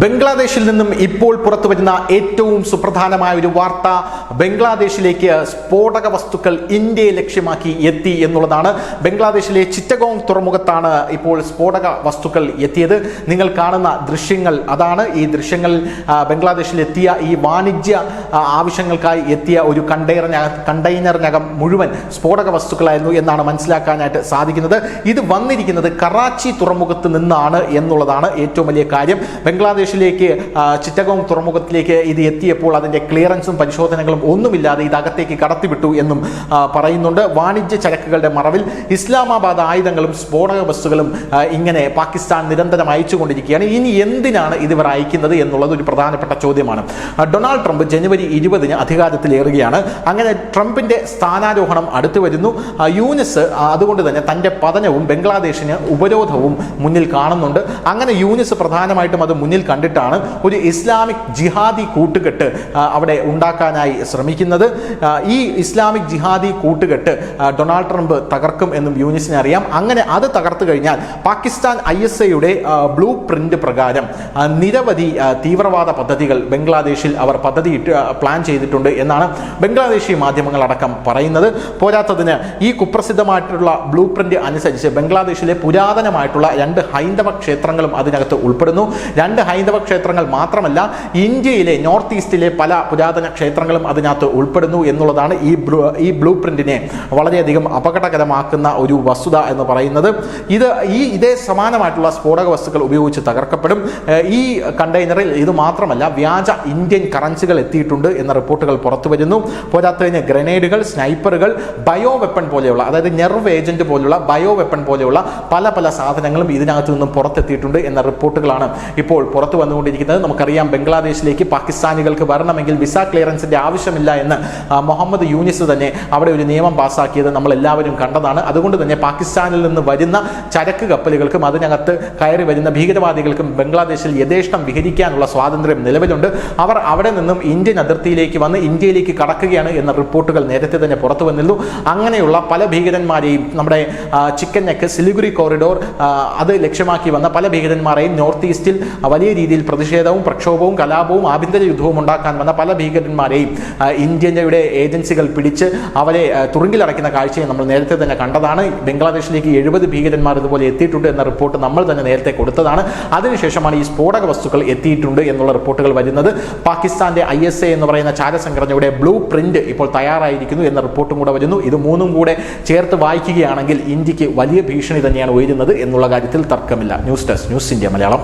ബംഗ്ലാദേശിൽ നിന്നും ഇപ്പോൾ പുറത്തുവരുന്ന ഏറ്റവും സുപ്രധാനമായ ഒരു വാർത്ത, ബംഗ്ലാദേശിലേക്ക് സ്ഫോടക വസ്തുക്കൾ ഇന്ത്യയെ ലക്ഷ്യമാക്കി എത്തി എന്നുള്ളതാണ്. ബംഗ്ലാദേശിലെ ചിറ്റഗോങ് തുറമുഖത്താണ് ഇപ്പോൾ സ്ഫോടക വസ്തുക്കൾ എത്തിയത്. നിങ്ങൾ കാണുന്ന ദൃശ്യങ്ങൾ അതാണ്. ഈ ദൃശ്യങ്ങളിൽ ബംഗ്ലാദേശിൽ എത്തിയ ഈ വാണിജ്യ ആവശ്യങ്ങൾക്കായി എത്തിയ ഒരു കണ്ടെയ്നറിനകം മുഴുവൻ സ്ഫോടക വസ്തുക്കളായിരുന്നു എന്നാണ് മനസ്സിലാക്കാനായിട്ട് സാധിക്കുന്നത്. ഇത് വന്നിരിക്കുന്നത് കറാച്ചി തുറമുഖത്ത് നിന്നാണ് എന്നുള്ളതാണ് ഏറ്റവും വലിയ കാര്യം. ബംഗ്ലാദേശിലേക്ക് ചിറ്റഗോങ് തുറമുഖത്തിലേക്ക് ഇത് എത്തിയപ്പോൾ അതിന്റെ ക്ലിയറൻസും പരിശോധനകളും ഒന്നുമില്ലാതെ ഇതകത്തേക്ക് കടത്തിവിട്ടു എന്നും പറയുന്നുണ്ട്. വാണിജ്യ ചരക്കുകളുടെ മറവിൽ ഇസ്ലാമാബാദ് ആയുധങ്ങളും സ്ഫോടക വസ്തുക്കളും ഇങ്ങനെ പാകിസ്ഥാൻ നിരന്തരം അയച്ചുകൊണ്ടിരിക്കുകയാണ്. ഇനി എന്തിനാണ് ഇതിവർ അയക്കുന്നത് എന്നുള്ളത് ഒരു പ്രധാനപ്പെട്ട ചോദ്യമാണ്. ഡൊണാൾഡ് ട്രംപ് ജനുവരി 20 അധികാരത്തിലേറുകയാണ്. അങ്ങനെ ട്രംപിന്റെ സ്ഥാനാരോഹണം അടുത്തു വരുന്നു. യൂനിസ് അതുകൊണ്ട് തന്നെ തന്റെ പതനവും ബംഗ്ലാദേശിന് ഉപരോധവും മുന്നിൽ കാണുന്നുണ്ട്. അങ്ങനെ യൂനിസ് പ്രധാനമായിട്ടും അത് മുന്നിൽ കണ്ടിട്ടാണ് ഒരു ഇസ്ലാമിക് ജിഹാദി കൂട്ടുകെട്ട് അവിടെ ഉണ്ടാക്കാനായി ശ്രമിക്കുന്നത്. ഈ ഇസ്ലാമിക് ജിഹാദി കൂട്ടുകെട്ട് ഡൊണാൾഡ് ട്രംപ് തകർക്കും എന്നും യൂനിസിന് അറിയാം. അങ്ങനെ അത് തകർത്തു കഴിഞ്ഞാൽ പാകിസ്ഥാൻ ISIയുടെ ബ്ലൂ പ്രിന്റ് പ്രകാരം നിരവധി തീവ്രവാദ പദ്ധതികൾ ബംഗ്ലാദേശിൽ അവർ പ്ലാൻ ചെയ്തിട്ടുണ്ട് എന്നാണ് ബംഗ്ലാദേശി മാധ്യമങ്ങളടക്കം പറയുന്നത്. പോരാത്തതിന് ഈ കുപ്രസിദ്ധമായിട്ടുള്ള ബ്ലൂ പ്രിന്റ് അനുസരിച്ച് ബംഗ്ലാദേശിലെ പുരാതനമായിട്ടുള്ള 2 ഹൈന്ദവ ക്ഷേത്രങ്ങളും അതിനകത്ത് ഉൾപ്പെടുന്നു. 2 ഹൈന്ദവ ക്ഷേത്രങ്ങൾ മാത്രമല്ല, ഇന്ത്യയിലെ നോർത്ത് ഈസ്റ്റിലെ പല പുരാതന ക്ഷേത്രങ്ങളും അതിനകത്ത് ഉൾപ്പെടുന്നു എന്നുള്ളതാണ് ഈ ബ്ലൂ പ്രിന്റിനെ വളരെയധികം അപകടകരമാക്കുന്ന ഒരു വസ്തുത എന്ന് പറയുന്നത്. ഇതേ സമാനമായിട്ടുള്ള സ്ഫോടക വസ്തുക്കൾ ഉപയോഗിച്ച് തകർക്കപ്പെടും. ഈ കണ്ടെയ്നറിൽ ഇത് മാത്രമല്ല, വ്യാജ ഇന്ത്യൻ കറൻസികൾ എത്തിയിട്ടുണ്ട് എന്ന റിപ്പോർട്ടുകൾ പുറത്തു വരുന്നു. പോരാത്തതിന് ഗ്രനേഡുകൾ, സ്നൈപ്പറുകൾ, ബയോ വെപ്പൺ പോലെയുള്ള, അതായത് നെർവ് ഏജന്റ് പോലുള്ള ബയോ വെപ്പൺ പോലെയുള്ള പല സാധനങ്ങളും ഇതിനകത്ത് നിന്നും പുറത്തെത്തിയിട്ടുണ്ട് എന്ന റിപ്പോർട്ടുകളാണ് ഇപ്പോൾ പുറത്തു വന്നുകൊണ്ടിരിക്കുന്നത്. നമുക്കറിയാം, ബംഗ്ലാദേശിലേക്ക് പാകിസ്ഥാനികൾക്ക് വരണമെങ്കിൽ വിസ ക്ലിയറൻസിന്റെ ആവശ്യമില്ല എന്ന് മുഹമ്മദ് യൂനിസ് തന്നെ അവിടെ ഒരു നിയമം പാസ്സാക്കിയത് നമ്മൾ എല്ലാവരും കണ്ടതാണ്. അതുകൊണ്ട് തന്നെ പാകിസ്ഥാനിൽ നിന്ന് വരുന്ന ചരക്ക് കപ്പലുകൾക്കും അതിനകത്ത് കയറി വരുന്ന ഭീകരവാദികൾക്കും ബംഗ്ലാദേശിൽ യഥേഷ്ടം വിഹരിക്കാനുള്ള സ്വാതന്ത്ര്യം നിലവിലുണ്ട്. അവർ അവിടെ നിന്നും ഇന്ത്യൻ അതിർത്തിയിലേക്ക് വന്ന് ഇന്ത്യയിലേക്ക് കടക്കുകയാണ് എന്ന റിപ്പോർട്ടുകൾ നേരത്തെ തന്നെ പുറത്തു വന്നിരുന്നു. അങ്ങനെയുള്ള പല ഭീകരന്മാരെയും, നമ്മുടെ ചിക്കൻ നെക്ക്, സിലിഗുരി കോറിഡോർ അത് ലക്ഷ്യമാക്കി വന്ന പല ഭീകരന്മാരെയും, നോർത്ത് ഈസ്റ്റിൽ വലിയ രീതിയിൽ പ്രതിഷേധവും പ്രക്ഷോഭവും കലാപവും ആഭ്യന്തര യുദ്ധവും ഉണ്ടാക്കാൻ വന്ന പല ഭീകരന്മാരെയും ഇന്ത്യയുടെ ഏജൻസികൾ പിടിച്ച് അവരെ തുറുങ്കിലടയ്ക്കുന്ന കാഴ്ചയെ നമ്മൾ നേരത്തെ തന്നെ കണ്ടതാണ്. ബംഗ്ലാദേശിലേക്ക് 70 ഭീകരന്മാർ ഇതുപോലെ എത്തിയിട്ടുണ്ട് എന്ന റിപ്പോർട്ട് നമ്മൾ തന്നെ നേരത്തെ കൊടുത്തതാണ്. അതിനുശേഷമാണ് ഈ സ്ഫോടക വസ്തുക്കൾ എത്തിയിട്ടുണ്ട് എന്നുള്ള റിപ്പോർട്ടുകൾ വരുന്നത്. പാകിസ്ഥാന്റെ ISI എന്ന് പറയുന്ന ചാരസംഘടനയുടെ ബ്ലൂ പ്രിന്റ് ഇപ്പോൾ തയ്യാറായിരിക്കുന്നു എന്ന റിപ്പോർട്ടും കൂടെ വരുന്നു. ഇത് മൂന്നും കൂടെ ചേർത്ത് വായിക്കുകയാണെങ്കിൽ ഇന്ത്യക്ക് വലിയ ഭീഷണി തന്നെയാണ് ഉയരുന്നത് എന്നുള്ള കാര്യത്തിൽ തർക്കമില്ല. News desk, news India Malayalam.